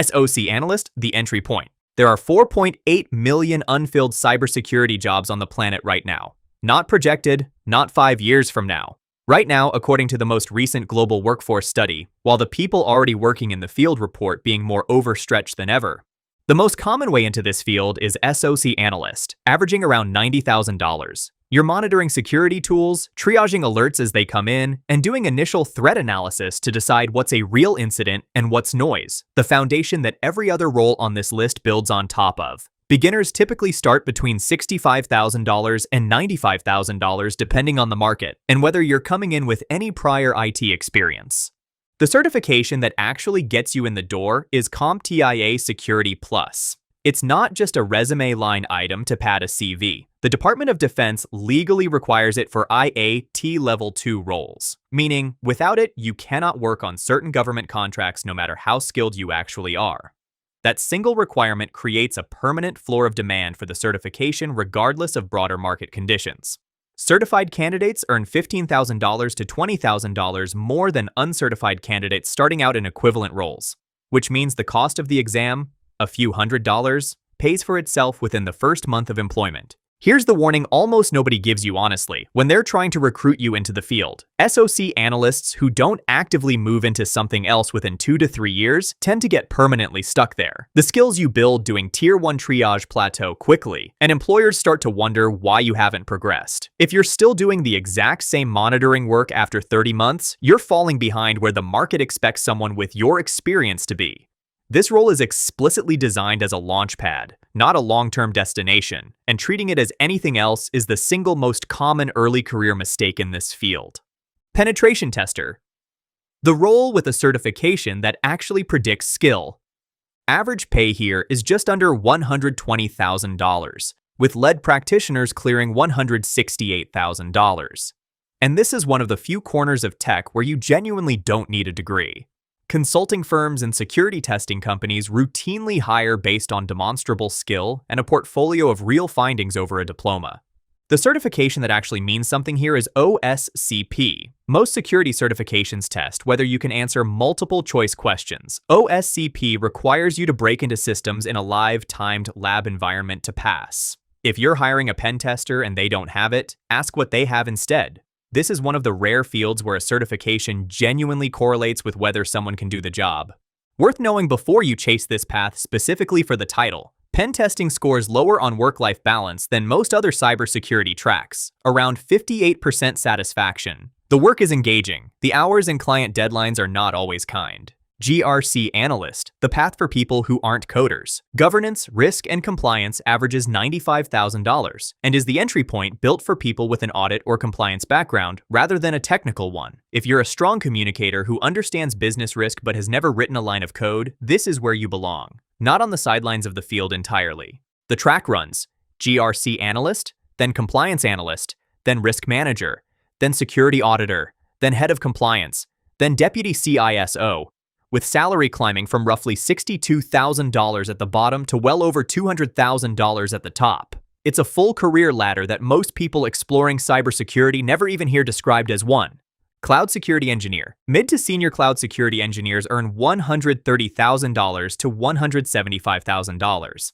SOC Analyst, the entry point. There are 4.8 million unfilled cybersecurity jobs on the planet right now. Not projected, not 5 years from now. Right now, according to the most recent global workforce study, while the people already working in the field report being more overstretched than ever. The most common way into this field is SOC Analyst, averaging around $90,000. You're monitoring security tools, triaging alerts as they come in, and doing initial threat analysis to decide what's a real incident and what's noise, the foundation that every other role on this list builds on top of. Beginners typically start between $65,000 and $95,000 depending on the market, and whether you're coming in with any prior IT experience. The certification that actually gets you in the door is CompTIA Security Plus. It's not just a resume line item to pad a CV. The Department of Defense legally requires it for IAT Level 2 roles, meaning without it, you cannot work on certain government contracts no matter how skilled you actually are. That single requirement creates a permanent floor of demand for the certification regardless of broader market conditions. Certified candidates earn $15,000 to $20,000 more than uncertified candidates starting out in equivalent roles, which means the cost of the exam, a few $100s, pays for itself within the first month of employment. Here's the warning almost nobody gives you honestly when they're trying to recruit you into the field. SOC analysts who don't actively move into something else within 2 to 3 years tend to get permanently stuck there. The skills you build doing Tier 1 triage plateau quickly, and employers start to wonder why you haven't progressed. If you're still doing the exact same monitoring work after 30 months, you're falling behind where the market expects someone with your experience to be. This role is explicitly designed as a launch pad, not a long-term destination, and treating it as anything else is the single most common early career mistake in this field. Penetration tester. The role with a certification that actually predicts skill. Average pay here is just under $120,000, with lead practitioners clearing $168,000. And this is one of the few corners of tech where you genuinely don't need a degree. Consulting firms and security testing companies routinely hire based on demonstrable skill and a portfolio of real findings over a diploma. The certification that actually means something here is OSCP. Most security certifications test whether you can answer multiple choice questions. OSCP requires you to break into systems in a live, timed lab environment to pass. If you're hiring a pen tester and they don't have it, ask what they have instead. This is one of the rare fields where a certification genuinely correlates with whether someone can do the job. Worth knowing before you chase this path specifically for the title. Pen testing scores lower on work-life balance than most other cybersecurity tracks, around 58% satisfaction. The work is engaging. The hours and client deadlines are not always kind. GRC Analyst, the path for people who aren't coders. Governance, risk, and compliance averages $95,000 and is the entry point built for people with an audit or compliance background rather than a technical one. If you're a strong communicator who understands business risk but has never written a line of code, this is where you belong, not on the sidelines of the field entirely. The track runs GRC Analyst, then Compliance Analyst, then Risk Manager, then Security Auditor, then Head of Compliance, then Deputy CISO, with salary climbing from roughly $62,000 at the bottom to well over $200,000 at the top. It's a full career ladder that most people exploring cybersecurity never even hear described as one. Cloud Security Engineer. Mid to senior cloud security engineers earn $130,000 to $175,000.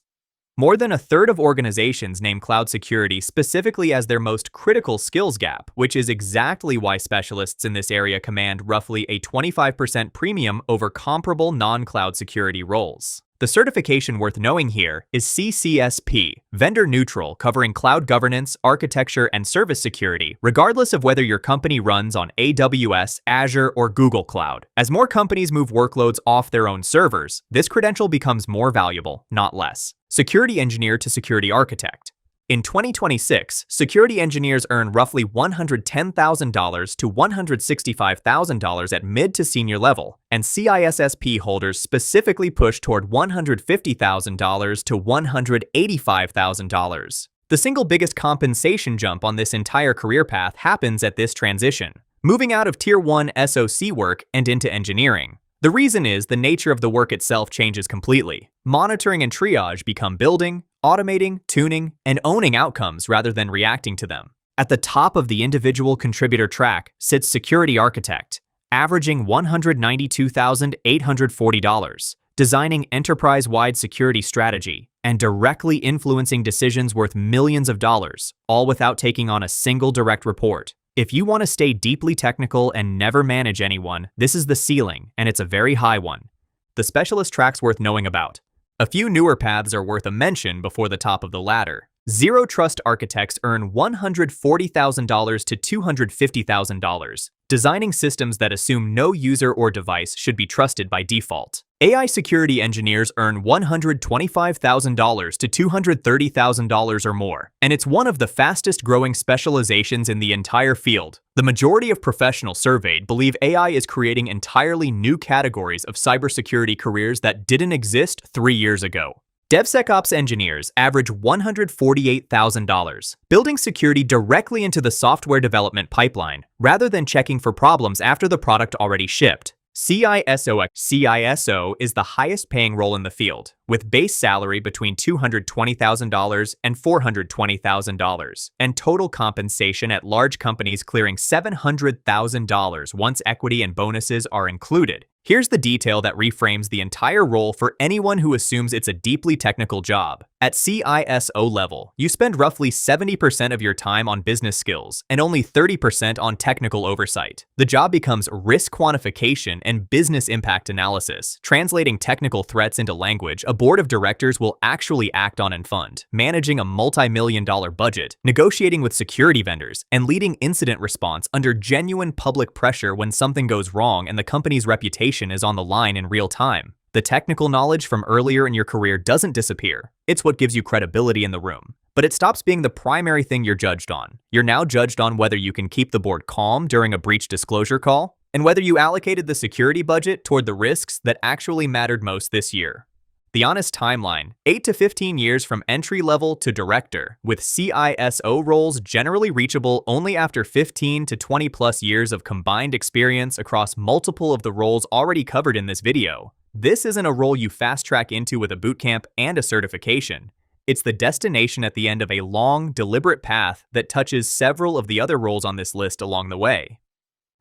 More than a third of organizations name cloud security specifically as their most critical skills gap, which is exactly why specialists in this area command roughly a 25% premium over comparable non-cloud security roles. The certification worth knowing here is CCSP, vendor neutral, covering cloud governance, architecture, and service security, regardless of whether your company runs on AWS, Azure, or Google Cloud. As more companies move workloads off their own servers, this credential becomes more valuable, not less. Security engineer to security architect. In 2026, security engineers earn roughly $110,000 to $165,000 at mid to senior level, and CISSP holders specifically push toward $150,000 to $185,000. The single biggest compensation jump on this entire career path happens at this transition, moving out of Tier 1 SOC work and into engineering. The reason is the nature of the work itself changes completely. Monitoring and triage become building, automating, tuning, and owning outcomes rather than reacting to them. At the top of the individual contributor track sits Security Architect, averaging $192,840, designing enterprise-wide security strategy, and directly influencing decisions worth millions of dollars, all without taking on a single direct report. If you want to stay deeply technical and never manage anyone, this is the ceiling, and it's a very high one. The specialist track's worth knowing about. A few newer paths are worth a mention before the top of the ladder. Zero Trust architects earn $140,000 to $250,000, designing systems that assume no user or device should be trusted by default. AI security engineers earn $125,000 to $230,000 or more, and it's one of the fastest growing specializations in the entire field. The majority of professionals surveyed believe AI is creating entirely new categories of cybersecurity careers that didn't exist 3 years ago. DevSecOps engineers average $148,000, building security directly into the software development pipeline, rather than checking for problems after the product already shipped. CISO is the highest paying role in the field, with base salary between $220,000 and $420,000, and total compensation at large companies clearing $700,000 once equity and bonuses are included. Here's the detail that reframes the entire role for anyone who assumes it's a deeply technical job. At CISO level, you spend roughly 70% of your time on business skills and only 30% on technical oversight. The job becomes risk quantification and business impact analysis, translating technical threats into language a board of directors will actually act on and fund, managing a multi-million-dollar budget, negotiating with security vendors, and leading incident response under genuine public pressure when something goes wrong and the company's reputation is on the line in real time. The technical knowledge from earlier in your career doesn't disappear. It's what gives you credibility in the room. But it stops being the primary thing you're judged on. You're now judged on whether you can keep the board calm during a breach disclosure call, and whether you allocated the security budget toward the risks that actually mattered most this year. The honest timeline: 8 to 15 years from entry level to director, with CISO roles generally reachable only after 15 to 20 plus years of combined experience across multiple of the roles already covered in this video. This isn't a role you fast track into with a bootcamp and a certification. It's the destination at the end of a long, deliberate path that touches several of the other roles on this list along the way.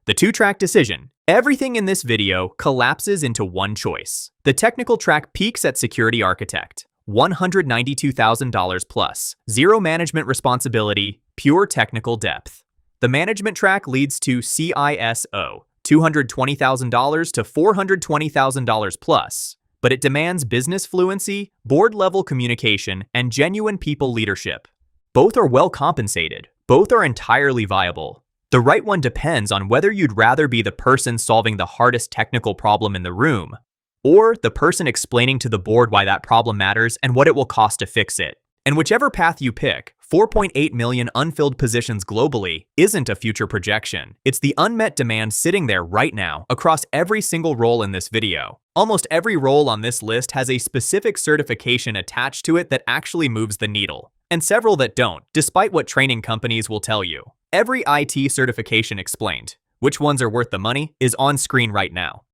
The two-track decision. Everything in this video collapses into one choice. The technical track peaks at security architect, $192,000 plus, zero management responsibility, pure technical depth. The management track leads to CISO, $220,000 to $420,000 plus, but it demands business fluency, board-level communication, and genuine people leadership. Both are well compensated. Both are entirely viable. The right one depends on whether you'd rather be the person solving the hardest technical problem in the room, or the person explaining to the board why that problem matters and what it will cost to fix it. And whichever path you pick, 4.8 million unfilled positions globally isn't a future projection. It's the unmet demand sitting there right now across every single role in this video. Almost every role on this list has a specific certification attached to it that actually moves the needle, and several that don't, despite what training companies will tell you. Every IT certification explained, which ones are worth the money, is on screen right now.